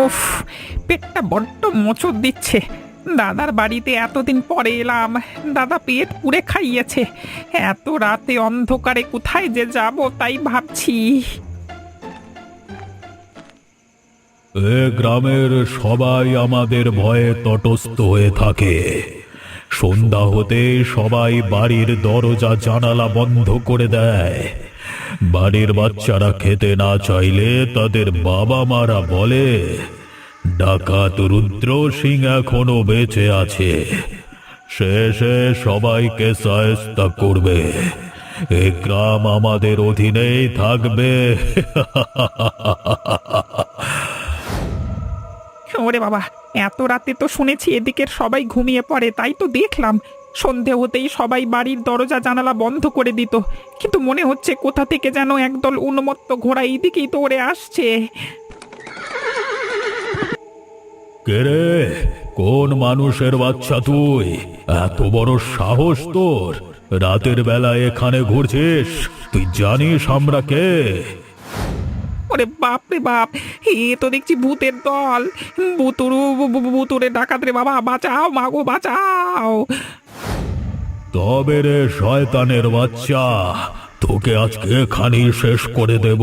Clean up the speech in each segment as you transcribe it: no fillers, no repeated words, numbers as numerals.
উফ, পেটটা বড্ড মোচড় দিচ্ছে। দাদার বাড়িতে এতদিন পরে এলাম, দাদা পেট পুড়ে খাইয়েছে। এত রাতে অন্ধকারে কোথায় যে যাব তাই ভাবছি। এ গ্রামের সবাই আমাদের ভয়ে তটস্থ হয়ে থাকে। সন্ধ্যা হতে সবাই বাড়ির দরজা জানালা বন্ধ করে দেয়। বাড়ির বাচ্চারা খেতে না চাইলে তাদের বাবা মারা বলে ডাকাত রুদ্র সিং এখনো বেঁচে আছে, শেষে সবাইকে শায়েস্তা করবে। এই গ্রাম আমাদের অধীনেই থাকবে। ওরে বাবা, এত রাতে তো শুনেছি এদিকের সবাই ঘুমিয়ে পড়ে, তাই তো দেখলাম সন্ধে হতেই সবাই বাড়ির দরজা জানালা বন্ধ করে দিত। কিন্তু মনে হচ্ছে কোথা থেকে যেন একদল উন্মত্ত ঘোড়া এইদিকেই তো ওড়ে আসছে। কে রে, কোন মানুষের বাচ্চা তুই? এত বড় সাহস তোর! রাতের বেলা এখানে ঘুরছিস? তুই জানিস আমরা কে? ওরে বাপ রে বাপ, এ তো দেখছি ভূতের দল। ভুতুরে ডাকাত রে বাবা, বাঁচাও মাগো বাঁচাও। তবে রে শয়তানের বাচ্চা, তোকে আজকে এখানেই শেষ করে দেব।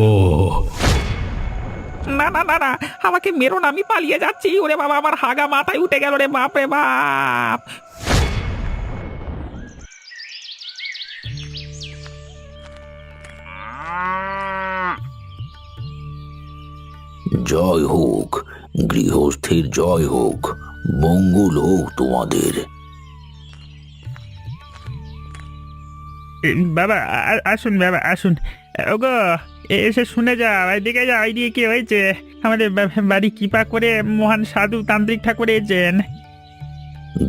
না না না না, আমাকে মেরো না, আমি পালিয়ে যাচ্ছি। ওরে বাবা, আমার হাগা মাথায় উঠে গেল রে বাপ রে বাপ। জয় হোক, গৃহস্থের জয় হোক, মঙ্গল হোক তোমাদের। বাবা আসুন, বাবা আসুন। ওগো, এসে শুনে যাও, এদিকে যাও, এইদিকে কি হয়েছে? আমাদের বাড়ি কৃপা করে মহান সাধু তান্ত্রিক ঠাকুর এসেছেন।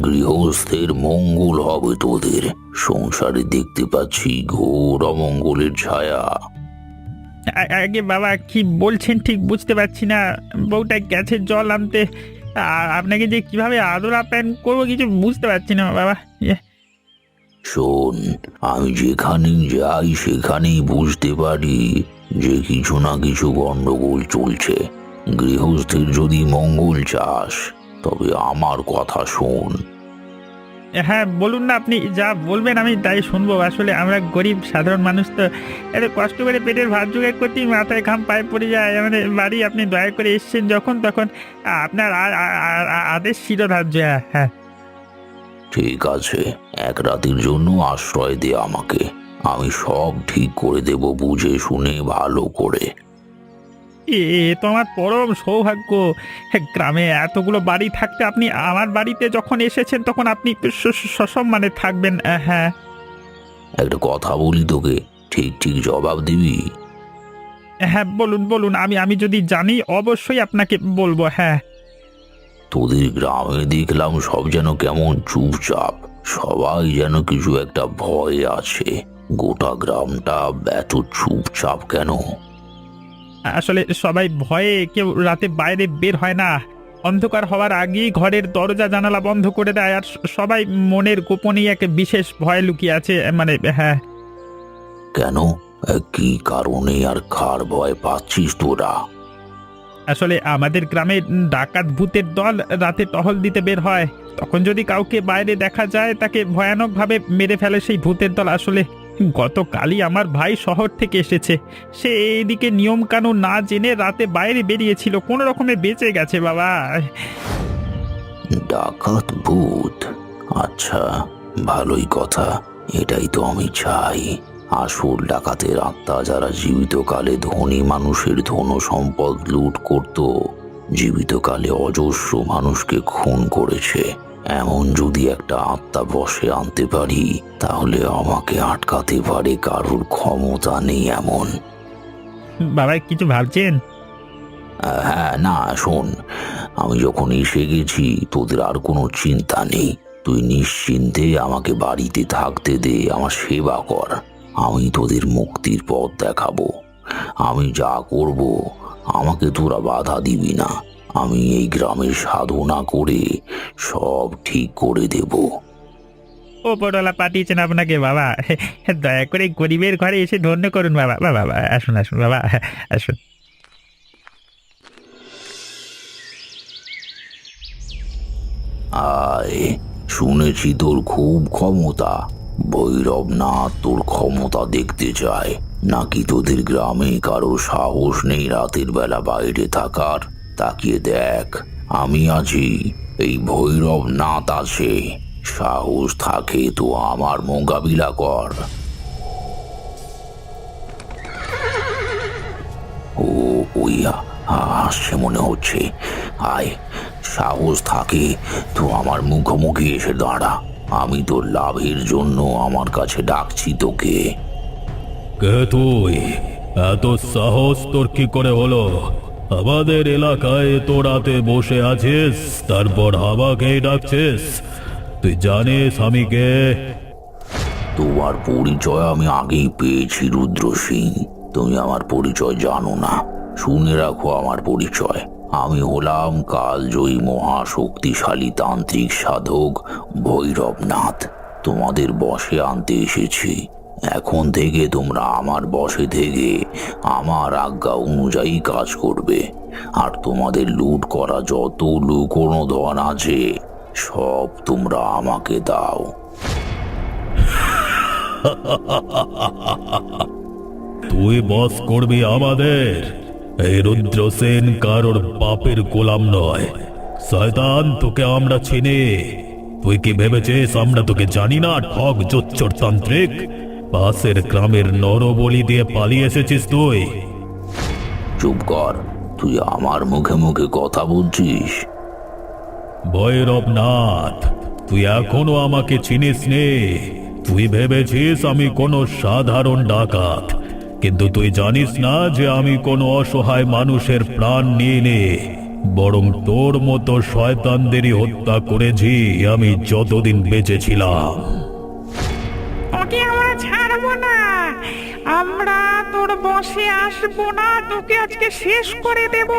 গৃহস্থের মঙ্গল হবে তোদের। সংসারে দেখতে পাচ্ছি ঘোর অমঙ্গলের ছায়া। আগে বাবা কি বলছেন ঠিক বুঝতে পারছি না। বউটা গেছে জল আনতে, আপনাকে যে কিভাবে আদর আপ্যায়ন করবো কিছু বুঝতে পারছি না বাবা। শোন, আমি যেখানেই যাই সেখানেই বুঝতে পারি যে কিছু না কিছু গন্ডগোল চলছে। গৃহস্থের যদি মঙ্গল চাস তবে আমার কথা শোন। হ্যাঁ বলুন না, আপনি যা বলবেন আমি তাই শুনবো। আসলে আমরা গরিব সাধারণ মানুষ তো, এত কষ্ট করে পেটের ভাত জোগাড় করতেই মাথায় ঘাম পায়ে পড়ে যায়। আমাদের বাড়ি আপনি দয়া করে এসছেন যখন, তখন আপনার আদেশ শিরোধার্য। হ্যাঁ ঠিক আছে, এক রাতের জন্য আশ্রয় দে আমাকে। আমি সব ঠিক করে দেব বুঝে শুনে ভালো করে। এ তো আমার পরম সৌভাগ্য। গ্রামে এতগুলো বাড়ি থাকতে আপনি আমার বাড়িতে যখন এসেছেন তখন আপনি সসম্মানে থাকবেন। হ্যাঁ একটা কথা বলি তোকে, ঠিক ঠিক জবাব দিবি। হ্যাঁ বলুন বলুন, আমি যদি জানি অবশ্যই আপনাকে বলবো। হ্যাঁ তোদের গ্রামে দেখলাম সব যেন কেমন চুপচাপ, সবাই যেন কিছু একটা ভয় আছে। গোটা গ্রামটা এত চুপচাপ কেন? আসলে সবাই ভয়ে কেউ রাতে বাইরে বের হয় না। অন্ধকার হওয়ার আগেই ঘরের দরজা জানালা বন্ধ করে দেয়, আর সবাই মনের গোপনেই এক বিশেষ ভয় লুকিয়ে আছে। মানে হ্যাঁ, কেন? কি কারণে আর কার ভয় পাচ্ছিস তোরা? আসলে আমাদের গ্রামে ডাকাত ভূতের দল রাতে টহল দিতে বের হয়। তখন যদি কাউকে বাইরে দেখা যায় তাকে ভয়ানকভাবে মেরে ফেলে সেই ভূতের দল। আসলে গতকালই আমার ভাই শহর থেকে এসেছে, সে এইদিকে নিয়ম কানুন না জেনে রাতে বাইরে বেরিয়েছিল, কোনো রকমে বেঁচে গেছে বাবা। ডাকাত ভূত? আচ্ছা, ভালোই কথা। এটাই তো আমি চাই। আসল ডাকাতের আত্মা যারা জীবিতকালে ধনী মানুষের ধন সম্পদ লুট করত, জীবিতকালে অজস্র মানুষকে খুন করেছে, এমন যদি একটা আত্মা বশে আনতে পারি তাহলে আমাকে আটকাতে পারে কারোর ক্ষমতা নেই এমন। বাবা কিছু ভাবছেন? হ্যাঁ, না শোন, আমি যখন এসে গেছি তোদের আর কোনো চিন্তা নেই। তুই নিশ্চিন্তে আমাকে বাড়িতে থাকতে দে, আমার সেবা কর। আমি তোদের মুক্তির পথ দেখাবো। আমি যা করব আমাকে তোরা বাধা দিবি না। আমি এই গ্রামের সাধনা করে সব ঠিক করে দেব। ওপরওয়ালা পাঠিয়েছেন আপনাকে বাবা, দয়া করে গরিবের ঘরে এসে ধন্য করুন বাবা। বাবা আসুন আসুন বাবা, আসুন। আয়, শুনেছি তোর খুব ক্ষমতা। ভৈরবনাথ তোর ক্ষমতা দেখতে চায় নাকি তোদের গ্রামে কারো সাহস নেই রাতের বেলা বাইরে থাকার? তাকিয়ে দেখ, আমি আছি, এই ভৈরবনাথ আছে। সাহস থাকে তো আমার মোকাবিলা কর। ও ওই আসছে মনে হচ্ছে। আয়, সাহস থাকে তো আমার মুখোমুখি এসে দাঁড়া। আমি তোর লাভের জন্য আমার কাছে ডাকছি তোকে। কে তুই? এত সাহস তোর কি করে হলো? আমাদের এলাকায় তো রাতে বসে আছিস, তারপর আমাকে ডাকছিস? তুই জানিস আমি কে? তোমার পরিচয় আমি আগেই পেয়েছি রুদ্র সিং। তুমি আমার পরিচয় জানো না, শুনে রাখো আমার পরিচয়। আমি হলাম কালজয়ী মহাশক্তিশালী তান্ত্রিক সাধক ভৈরবনাথ। তোমাদের বশে আনতে এসেছি। এখন থেকে তোমরা আমার বশে থেকে আমার আজ্ঞা অনুযায়ী কাজ করবে। আর তোমাদের লুট করা যত লুকোনো ধন আছে সব তোমরা আমাকে দাও। তুই বস করবি আমাদের? এই রুদ্র সেন কারোর বাপের গোলাম নয়। শয়তান, তোকে আমরা চিনি। তুই কি ভেবেছিস আমরা তোকে জানি না? ঠগ জোচ্চর তান্ত্রিক, পাশের গ্রামের নরবলি দিয়ে পালিয়ে এসেছিস তুই। চুপ কর, তুই আমার মুখে মুখে কথা বলছিস। ভৈরবনাথ, তুই এখনো আমাকে চিনিস নে। তুই ভেবেছিস আমি কোনো সাধারণ ডাকাত, কিন্তু তুই জানিস না যে আমি কোনো অসহায় মানুষের প্রাণ নিয়ে নে, বরং তোর মতো শয়তানদেরই হত্যা করেছি আমি যতদিন বেঁচে ছিলাম। তোকে আমরা ছাড়বো না, আমরা তোর বসে আসবো না, তোকে আজকে শেষ করে দেব।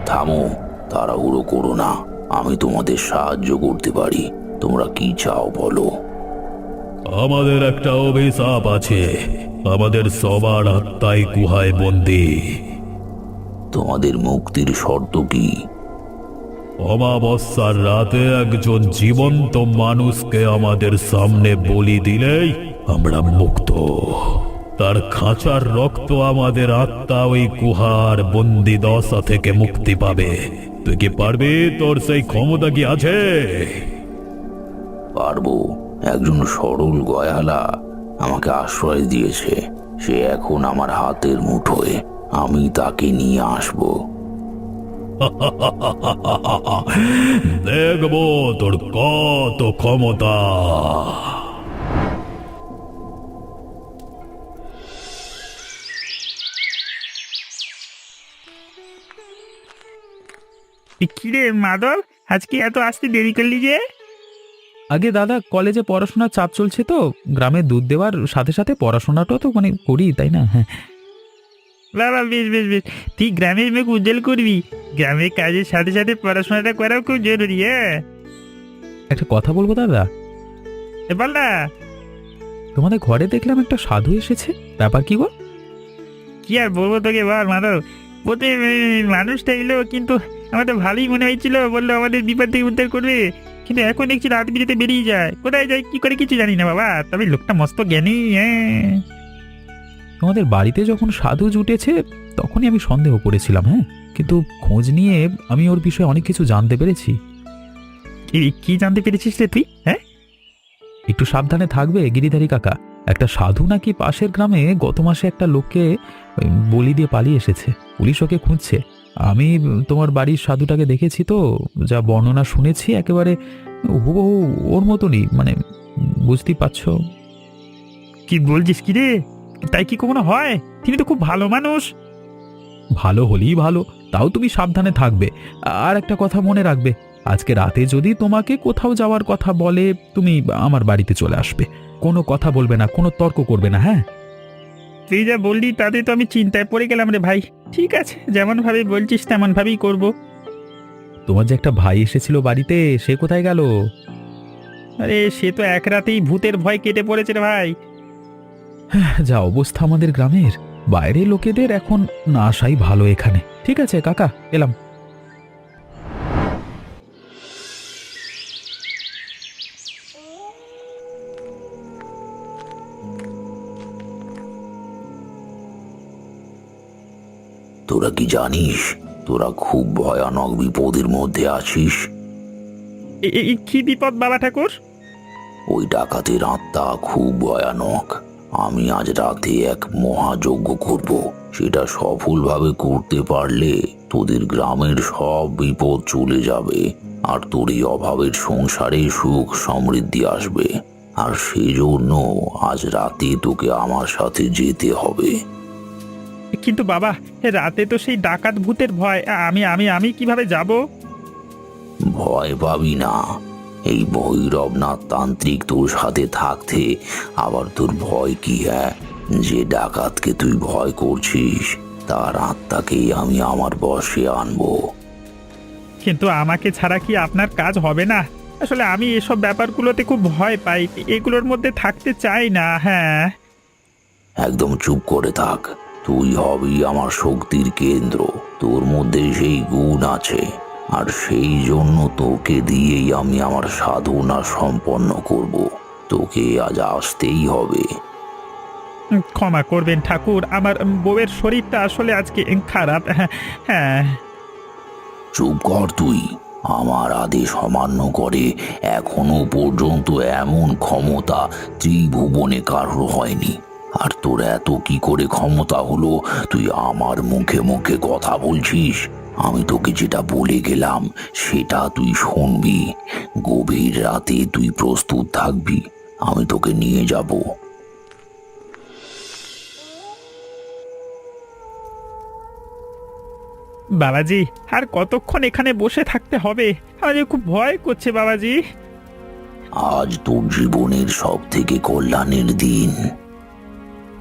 থামো, তাড়াহুড়ো করো না। আমি তোমাদের সাহায্য করতে পারি। তোমরা কি চাও বলো? আমাদের একটা অভিশাপ আছে, আমাদের সবার আত্মাই গুহায় বন্দী। তোমাদের মুক্তির শর্ত কি? অমাবস্যার রাতে একজন জীবন্ত মানুষকে আমাদের সামনে বলি দিলেই আমরা মুক্ত। তার খাঁচার রক্ত আমাদের আত্মা ওই গুহার বন্দি দশা থেকে মুক্তি পাবে। তুই কি পারবি? তোর সেই ক্ষমতা কি আছে? পারবো। একজন সরল গয়ালা আমাকে আশ্রয় দিয়েছে। সে এখন আমার হাতের মুঠোয়। আমি তাকে নিয়ে আসবো। দেখবো তোর কত ক্ষমতা। কিরে মাধব, আজকে এত আসতে দেরি করলি যে? আগে দাদা, কলেজে পড়াশোনার চাপ চলছে তো, গ্রামে দুধ দেওয়ার সাথে সাথে পড়াশোনাটাও তো করি, তাই না? হ্যাঁ। বাবা, বেশ বেশ বেশ, তুই গ্রামের মুখ উজ্জ্বল করবি। গ্রামের কাজের সাথে সাথে পড়াশোনাটা করাও খুব জরুরি। হ্যাঁ, একটা কথা বলবো দাদা? বল না। তোমাদের ঘরে দেখলাম একটা সাধু এসেছে, ব্যাপার কি গো? কি আর বলবো তোকে, বল মাধব। প্রথমে মানুষটা এলো, কিন্তু আমার তো ভালোই মনে হয়েছিল, বললো আমাদের বিপদ থেকে উদ্ধার করবে। কিন্তু এখন দেখছি রাত বিরেতে বেরিয়ে যায়, কোথায় যায় কি করে কিছু জানি না বাবা। তবে লোকটা মস্ত জ্ঞানী। হ্যাঁ, তোমাদের বাড়িতে যখন সাধু জুটেছে তখনই আমি সন্দেহ করেছিলাম। হ্যাঁ, কিন্তু খোঁজ নিয়ে আমি ওর বিষয়ে অনেক কিছু জানতে পেরেছি। কি জানতে পেরেছিস রে তুই? হ্যাঁ, একটু সাবধানে থাকবে গিরিধারী কাকা। একটা সাধু নাকি পাশের গ্রামে গত মাসে একটা লোককে বলি দিয়ে পালিয়ে এসেছে। পুলিশ ওকে খুঁজছে। আমি তোমার বাড়ির সাধুটাকে দেখেছি তো, যা বর্ণনা শুনেছি একেবারে হুবহু ওর মতনই, বুঝতেই পারছো। কি বলছিস কি রে? তাই কি কখনো হয়? তিনি তো খুব ভালো মানুষ। ভালো হলেই ভালো, তাও তুমি সাবধানে থাকবে। আর একটা কথা মনে রাখবে, আজকে রাতে যদি তোমাকে কোথাও যাওয়ার কথা বলে তুমি আমার বাড়িতে চলে আসবে। কোনো কথা বলবে না, কোনো তর্ক করবে না। হ্যাঁ, তুই যা বললি তাতে তো আমি চিন্তায় পড়ে গেলাম রে ভাই। ঠিক আছে, যেমন ভাবে বলছিস তেমন ভাবেই করব। তোমার যে একটা ভাই এসেছিল বাড়িতে, সে কোথায় গেল? আরে সে তো এক রাতেই ভূতের ভয় কেটে পড়েছে রে ভাই। যা অবস্থা আমাদের গ্রামের, বাইরের লোকেদের এখন না আসাই ভালো এখানে। ঠিক আছে কাকা, এলাম। তোরা কি জানিস তোরা খুব ভয়ানক বিপদের মধ্যে আছিস? কি বিপদ বাবা ঠাকুর? ওই ডাকাতের আত্মা খুব ভয়ানক। আমি আজ রাতে এক মহাযজ্ঞ করব। সেটা সফলভাবে করতে পারলে তোদের গ্রামের সব বিপদ চলে যাবে, আর তোর এই অভাবের সংসারে সুখ সমৃদ্ধি আসবে। আর সেই জন্য আজ রাতে তোকে আমার সাথে যেতে হবে। কিন্তু বাবা, রাতে তো সেই ডাকাত ভূতের ভয়, আমি আমি আমি কিভাবে যাব? ভয় পাবি না। এই ভৈরবনাথ তান্ত্রিক তোর সাথে থাকতে আবার তোর ভয় কি? যে ডাকাতকে তুই ভয় করছিস তার আত্মাকেই আমি আমার বশে আনবো। কিন্তু আমাকে ছাড়া কি আপনার কাজ হবে না? আসলে আমি এসব ব্যাপারগুলোতে খুব ভয় পাই, এগুলোর মধ্যে থাকতে চাই না। হ্যাঁ, একদম চুপ করে থাক। তুই হবি আমার শক্তির কেন্দ্র। তোর মধ্যে সেই গুণ আছে, আর সেই জন্য তোকে দিয়েই আমি আমার সাধনা সম্পন্ন করব। তোকে আজ আসতেই হবে। ক্ষমা করবেন ঠাকুর, আমার বউয়ের শরীরটা আসলে আজকে খারাপ। হ্যাঁ, চুপ কর তুই। আমার আদেশ অমান্য করে এখনো পর্যন্ত এমন ক্ষমতা ত্রিভুবনে কারো হয়নি। আর তোর এত কি করে ক্ষমতা হলো তুই আমার মুখে মুখে কথা বলছিস? আমি তোকে যেটা বলে গেলাম সেটা তুই শুনবি। গভীর রাতে তুই প্রস্তুত থাকবি, আমি তোকে নিয়ে যাব। বাবাজি, আর কতক্ষণ এখানে বসে থাকতে হবে? আমার যে খুব ভয় করছে বাবাজি। আজ তোর জীবনের সব থেকে কল্যাণের দিন।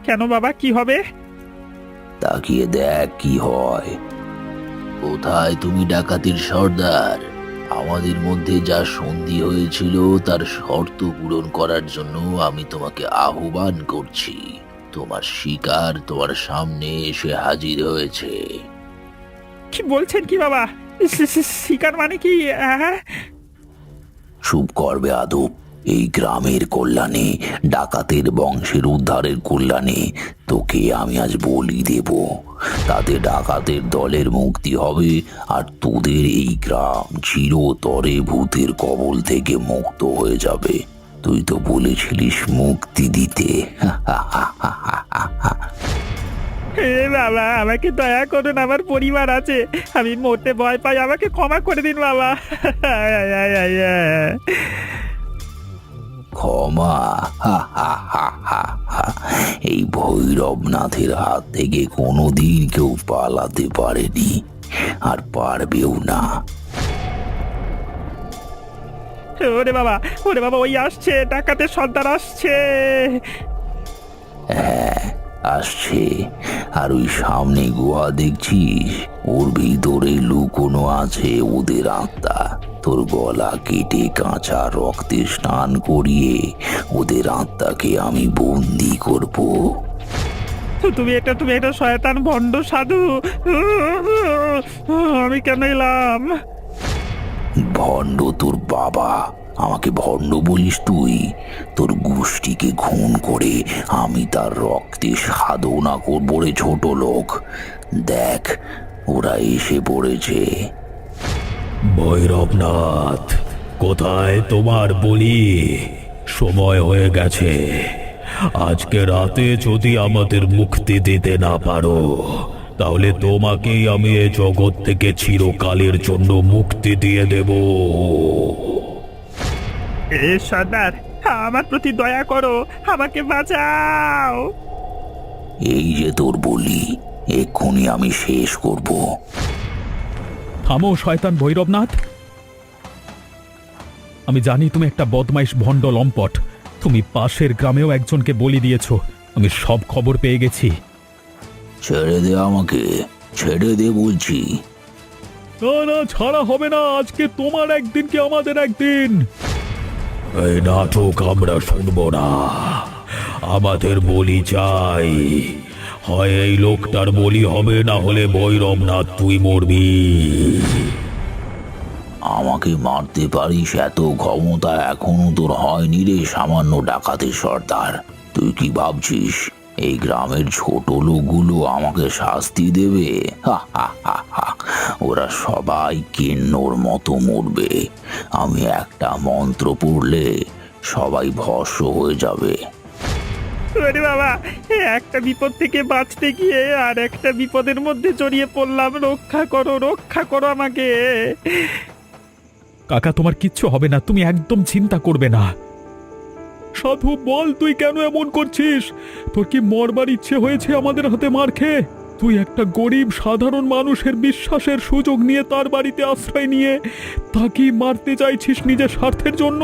কেন বাবা, কি হবে? তাকিয়ে দেখ কি হয়। কোথায় তুমি ডাকাতের সর্দার? আমাদের মধ্যে যা সন্ধি হয়েছিল তার শর্ত পূরণ করার জন্য আমি তোমাকে আহ্বান করছি। তোমার শিকার তোমার সামনে এসে হাজির হয়েছে। কি বলছেন কি বাবা? শিকার মানে কি? চুপ করবে আদব। এই গ্রামের কল্যাণে, ডাকাতের বংশের উদ্ধারের কল্যাণে তোকে আমি আজ বলি দেব। তাতে ডাকাতের দলের মুক্তি হবে, আর তোদের এই গ্রাম চিরতরে ভূতের কবল থেকে মুক্ত হয়ে যাবে। তুই তো বলেছিলিস মুক্তি দিতে। হে বাবা, আমাকে দয়া করুন, আমার পরিবার আছে, আমি মরতে ভয় পাই, আমাকে ক্ষমা করে দিন বাবা। ক্ষমা? এই ভৈরবনাথের হাত থেকে কোনোদিন কেউ পালাতে পারেনি, আর পারবেও না। ওরে বাবা, ওরে বাবা, ওই আসছে, ডাকাতের সর্দার আসছে। হ্যাঁ, আসছে। আর ওই সামনে গুহা দেখছিস, ওর ভিতরে লুকোনো আছে ওদের আত্মা। তোর গলা কেটে কাঁচা রক্তে স্নান করিয়ে ওদের আত্মাকে আমি বন্দি করব। তুমি এটা শয়তান ভণ্ড সাধু, আমি কেন এলাম? ভণ্ড তোর বাবা, আমাকে ভণ্ড বলিস তুই? তোর গোষ্ঠীকে খুন করে আমি তার রক্তে সাধনা করবো রে ছোট লোক। দেখ, ওরা এসে পড়েছে। ভৈরবনাথ, কোথায় তোমার বলি? সময় হয়ে গেছে। আজকে রাতে যদি আমাদের মুক্তি দিতে না পারো, তাহলে তোমাকেই আমি এ জগৎ থেকে চিরকালের জন্য মুক্তি দিয়ে দেব। এ সর্দার, আমার প্রতি দয়া করো, আমাকে বাঁচাও। এই যে তোর বলি, এক্ষুনি আমি শেষ করব। থামো শয়তান ভৈরবনাথ। আমি জানি তুমি একটা বদমাইশ ভণ্ড লম্পট। তুমি পাশের গ্রামেও একজনকে বলি দিয়েছো, আমি সব খবর পেয়ে গেছি। ছেড়ে দে আমাকে, ছেড়ে দে বলছি। না না, ছাড়া হবে না। আজকে তোমার একদিন কি আমাদের একদিন। এই নাটক আমরা শুনবো না। আমাদের বলি চাই। হয় এই লোকটার বলি হবে, না হলে ভৈরবনাথ তুই মরবি। আমাকে মারতে পারিস এত ক্ষমতা এখনো তোর হয়নি রে সামান্য ডাকাতের সর্দার। তুই কি ভাবছিস এই গ্রামের ছোট লোকগুলো আমাকে শাস্তি দেবে? হা হা হা হা। ওরা সবাই কিন্নর মতো মরবে। আমি একটা মন্ত্র পড়লে সবাই ভস্ম হয়ে যাবে। আরে বাবা, একটা বিপদ থেকে বাঁচতে গিয়ে আর একটা বিপদের মধ্যে জড়িয়ে পড়লাম। রক্ষা করো আমাকে। কাকা, তোমার কিচ্ছু হবে না, তুমি একদম চিন্তা করবে না। সাধু, বল তুই কেন এমন করছিস? তোর কি মরবার ইচ্ছে হয়েছে আমাদের হাতে মার খেয়ে? তুই একটা গরিব সাধারণ মানুষের বিশ্বাসের সুযোগ নিয়ে তার বাড়িতে আশ্রয় নিয়ে তাকে মারতে চাইছিস নিজের স্বার্থের জন্য?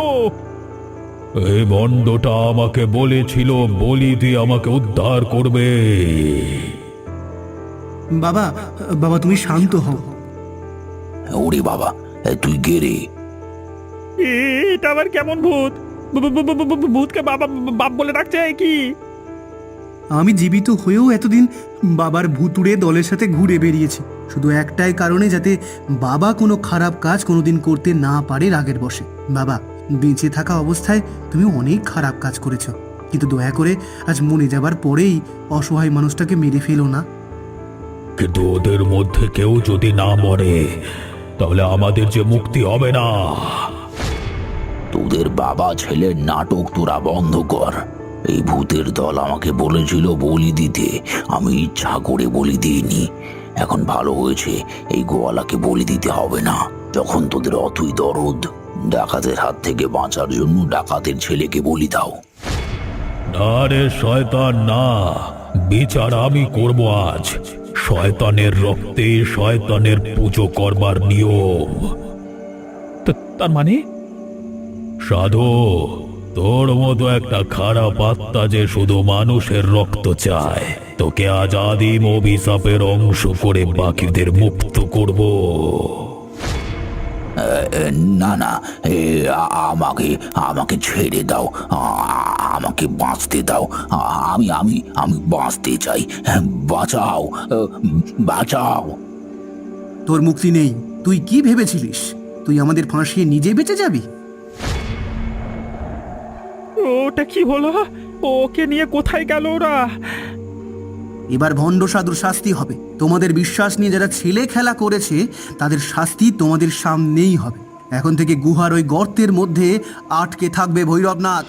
এই বন্ডটা আমাকে বলেছিল বলি দিয়ে আমাকে উদ্ধার করবে। বাবা, বাবা তুমি শান্ত হও। ওরে বাবা, তুই গেরে। এটা আবার কেমন ভূত? ভূতকে বাবা বাপ বলে ডাকছে কি? আমি জীবিত হয়েও এতদিন বাবার ভুতুড়ে দলের সাথে ঘুরে বেরিয়েছি, শুধু একটাই কারণে, যাতে বাবা কোনো খারাপ কাজ কোনোদিন করতে না পারে রাগের বশে। বাবা, বেঁচে থাকা অবস্থায় তুমি অনেক খারাপ কাজ করেছো, কিন্তু দয়া করে আজ মরে যাবার পরেই অসহায় মানুষটাকে মেরে ফেলো না। কিন্তু ওদের মধ্যে কেউ যদি না মরে তাহলে আমাদের যে মুক্তি হবে না। তোদের বাবা ছেলের নাটক তোরা বন্ধ কর। এই ভূতের দল আমাকে বলেছিল বলি দিতে, আমি ইচ্ছা করে বলি দিইনি। এখন ভালো হয়েছে, এই গোয়ালাকে বলি দিতে হবে না। যখন তোদের অথই দরদ, ডাকাতের হাত থেকে বাঁচার জন্য ডাকাতের ছেলেকে বলি দাও। না রে শয়তান, না, বিচার আমি করব আজ। শয়তানের রক্তে শয়তানের পুজো করবার নিয়ম। তার মানে? সাধু, তোর মতো একটা খারাপ আত্মা যে শুধু মানুষের রক্ত চায়, তোকে আজ আদিম অভিশাপের অংশ করে বাকিদের মুক্ত করব। না না, আমাকে আমাকে ছেড়ে দাও। আমাকে বাঁচতে দাও। আমি আমি আমি বাঁচতে চাই। বাঁচাও, বাঁচাও। তোর মুক্তি নেই। তুই কি ভেবেছিলিস তুই আমাদের ফাঁসিয়ে নিজে বেঁচে যাবি? ওটা কি হলো? ওকে নিয়ে কোথায় গেল ওরা? এবার ভণ্ড সাধুর শাস্তি হবে। তোমাদের বিশ্বাস নিয়ে যারা ছেলে খেলা করেছে তাদের শাস্তি তোমাদের সামনেই হবে। এখন থেকে গুহার ওই গর্তের মধ্যে আটকে থাকবে ভৈরবনাথ।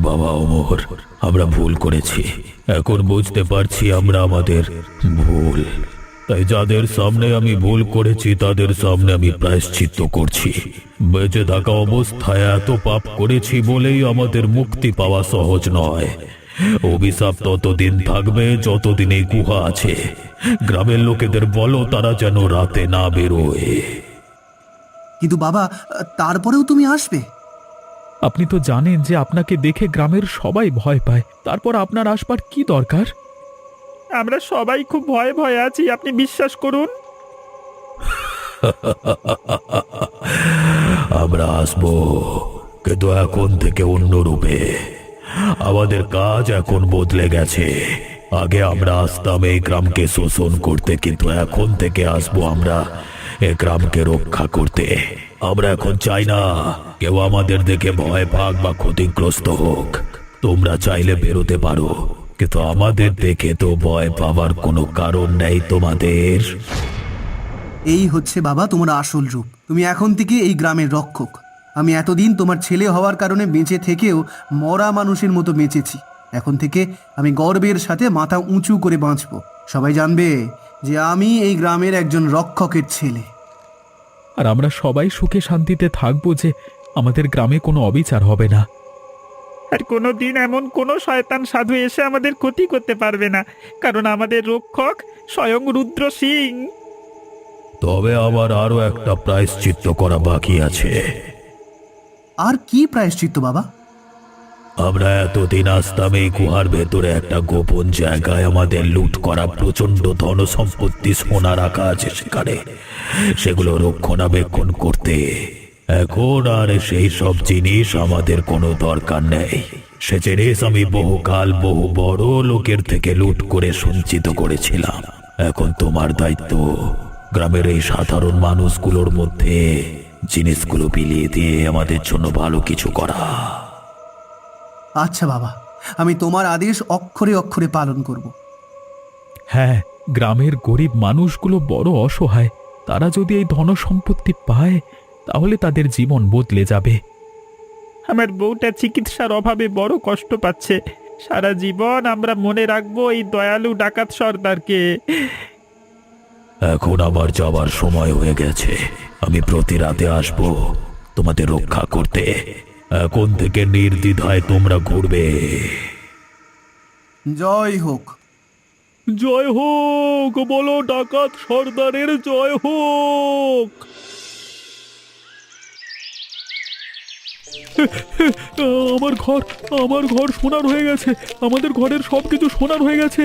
বাবা অমর, আমরা ভুল করেছি। এখন বুঝতে পারছি আমরা আমাদের ভুল। তাই যাদের সামনে আমি ভুল করেছি তাদের সামনে আমি প্রায়শ্চিত্ত করছি। বেঁচে থাকা অবস্থায় এত পাপ করেছি বলেই আমাদের মুক্তি পাওয়া সহজ নয়। অভিশাপ ততদিন থাকবে যতদিন এই গুহা আছে। গ্রামের লোকেদের বলো তারা যেন রাতে না বেরোয়। কিন্তু বাবা, তারপরেও তুমি আসবে? আপনি তো জানেন যে আপনাকে দেখে গ্রামের সবাই ভয় পায়, তারপর আপনার আসবার কি দরকার? আমরা সবাই খুব ভয়ে ভয়ে আছি, আপনি বিশ্বাস করুন। আমরা আসবো, কিন্তু এখন থেকে অন্য রূপে। আমাদের কাজ এখন বদলে গেছে। আগে আমরা আসতাম এই গ্রামকে শোষণ করতে, কিন্তু এখন থেকে আসবো আমরা এই গ্রামকে রক্ষা করতে। আমরা এখন চাই না কেউ আমাদের দেখে ভয় পাক বা ক্ষতিগ্রস্ত হোক। তোমরা চাইলে বেরোতে পারো, কিন্তু আমাদের দেখে তো ভয় পাওয়ার কোনো কারণ নেই তোমাদের। এই হচ্ছে বাবা তোমার আসল রূপ। তুমি এখন থেকে এই গ্রামের রক্ষক। আমি এতদিন তোমার ছেলে হওয়ার কারণে বেঁচে থেকেও মরা মানুষের মতো বেঁচেছি। এখন থেকে আমি গর্বের সাথে মাথা উঁচু করে বাঁচব। সবাই জানবে যে আমি এই গ্রামের একজন রক্ষকের ছেলে। আর আমরা সবাই সুখে শান্তিতে থাকবো যে আমাদের গ্রামে কোনো অবিচার হবে না। আর কোনো দিন এমন কোনো শয়তান সাধু এসে আমাদের ক্ষতি করতে পারবে না, কারণ আমাদের রক্ষক স্বয়ং রুদ্র সিং। তবে আবার আরো একটা প্রায়শ্চিত্ত করা বাকি আছে। আর কি প্রায়শ্চিত্ত বাবা? আমরা এতদিন আসতাম এই গুহার ভেতরে একটা গোপন জায়গায় আমাদের লুট করা প্রচন্ড ধন সম্পত্তি সোনা রাখা আছে সেখানে, সেগুলো রক্ষণাবেক্ষণ করতে। এখন আর সেই সব জিনিস আমাদের কোনো দরকার নেই। সে জিনিস আমি বহুকাল বহু বড় লোকের থেকে লুট করে সঞ্চিত করেছিলাম। এখন তোমার দায়িত্ব গ্রামের এই সাধারণ মানুষগুলোর মধ্যে জিনিসগুলো বিলিয়ে দিয়ে আমাদের জন্য ভালো কিছু করা। আচ্ছা বাবা, আমি তোমার আদেশ অক্ষরে অক্ষরে পালন করব। হ্যাঁ, গ্রামের গরিব মানুষগুলো বড় অসহায়। তারা যদি এই ধনসম্পত্তি পায় তাহলে তাদের জীবন বদলে যাবে। আমার বউটা চিকিৎসার অভাবে বড় কষ্ট পাচ্ছে। সারা জীবন আমরা মনে রাখবো এই দয়ালু ডাকাত সর্দারকে। এখন আমার যাবার সময় হয়ে গেছে। আমি প্রতি রাতে আসব তোমাদের রক্ষা করতে। এখন থেকে নির্দ্বিধায় তোমরা ঘুরবে। জয় হোক। জয় হোক, বলো ডাকাত সর্দারের জয় হোক। আমার ঘর সোনার হয়ে গেছে। আমাদের ঘরের সবকিছু সোনার হয়ে গেছে।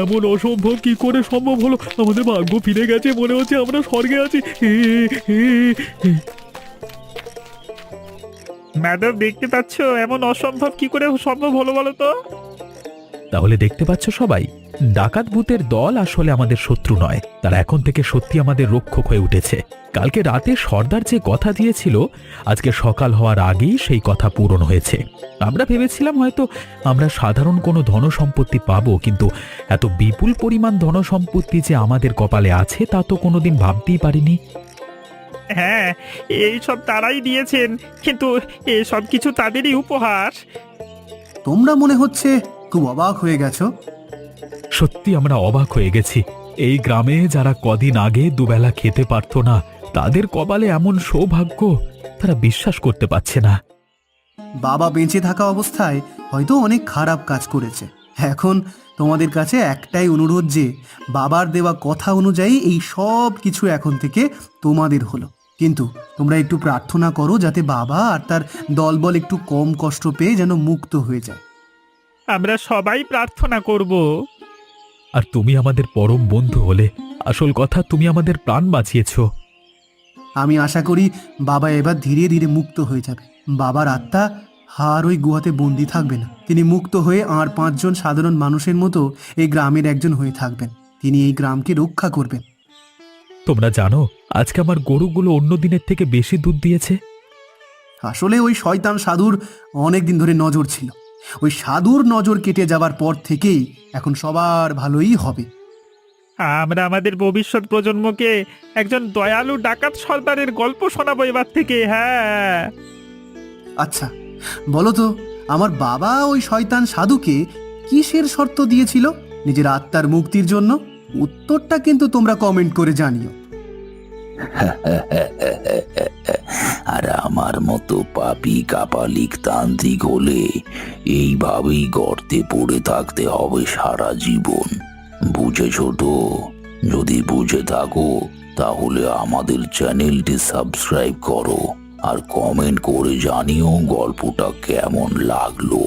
এমন অসম্ভব কি করে সম্ভব হলো? আমাদের ভাগ্য ফিরে গেছে, মনে হচ্ছে আমরা স্বর্গে আছি। ম্যাডাম, দেখতে পাচ্ছ এমন অসম্ভব কি করে সম্ভব হলো বলো তো? তাহলে দেখতে পাচ্ছ সবাই, ডাকাত ভূতের দল আসলে আমাদের শত্রু নয়। তারা এখন থেকে সত্যি আমাদের রক্ষক হয়ে উঠেছে। কালকে রাতে সর্দার যে কথা দিয়েছিল, আজকে সকাল হওয়ার আগেই সেই কথা পূরণ হয়েছে। আমরা ভেবেছিলাম হয়তো আমরা সাধারণ কোনো ধনসম্পত্তি পাবো, কিন্তু এত বিপুল পরিমাণ ধনসম্পত্তি যে আমাদের কপালে আছে তা তো কোনোদিন ভাবতেই পারিনি। হ্যাঁ, এই সব তারাই দিয়েছেন, কিন্তু এসব কিছু তাদেরই উপহার। তোমরা মনে হচ্ছে খুব অবাক হয়ে গেছো। সত্যি আমরা অবাক হয়ে গেছি। এই গ্রামে যারা কদিন আগে দুবেলা খেতে পারত না, তাদের কপালে এমন সৌভাগ্য তারা বিশ্বাস করতে পারছে না। বাবা বেঁচে থাকা অবস্থায় হয়তো অনেক খারাপ কাজ করেছে। এখন তোমাদের কাছে একটাই অনুরোধ যে বাবার দেওয়া কথা অনুযায়ী এই সব কিছু এখন থেকে তোমাদের হলো। কিন্তু তোমরা একটু প্রার্থনা করো যাতে বাবা আর তার দলবল একটু কম কষ্ট পেয়ে যেন মুক্ত হয়ে যায়। আমরা সবাই প্রার্থনা করব। আর তুমি আমাদের পরম বন্ধু হলে। আসল কথা, তুমি আমাদের প্রাণ বাঁচিয়েছো। আমি আশা করি বাবা এবার ধীরে ধীরে মুক্ত হয়ে যাবে। বাবার আত্মা আর ওই গুহাতে বন্দি থাকবে না। তিনি মুক্ত হয়ে আর 5 জন সাধারণ মানুষের মতো এই গ্রামের একজন হয়ে থাকবেন। তিনি এই গ্রামকে রক্ষা করবেন। তোমরা জানো, আজকে আমার গরুগুলো অন্য দিনের থেকে বেশি দুধ দিয়েছে। আসলে ওই শয়তান সাধুর অনেক দিন ধরে নজর ছিল। ওই সাধুর নজর কেটে যাবার পর থেকেই এখন সবার ভালোই হবে। আমরা আমাদের ভবিষ্যৎ প্রজন্মকে একজন দয়ালু ডাকাত সর্দারের গল্প শোনাবো এবার থেকে। হ্যাঁ, আচ্ছা বলো তো, আমার বাবা ওই শয়তান সাধুকে কিসের শর্ত দিয়েছিল? নিজের আত্মার মুক্তির জন্য? উত্তরটা কিন্তু তোমরা কমেন্ট করে জানিও। আর আমার মতো পাপী কাপালিক তান্ত্রিক হলে এইভাবেই গর্তে পড়ে থাকতে হবে সারা জীবন। বুঝেছ তো? যদি বুঝে থাকো তাহলে আমাদের চ্যানেলটি সাবস্ক্রাইব করো আর কমেন্ট করে জানিও গল্পটা কেমন লাগলো।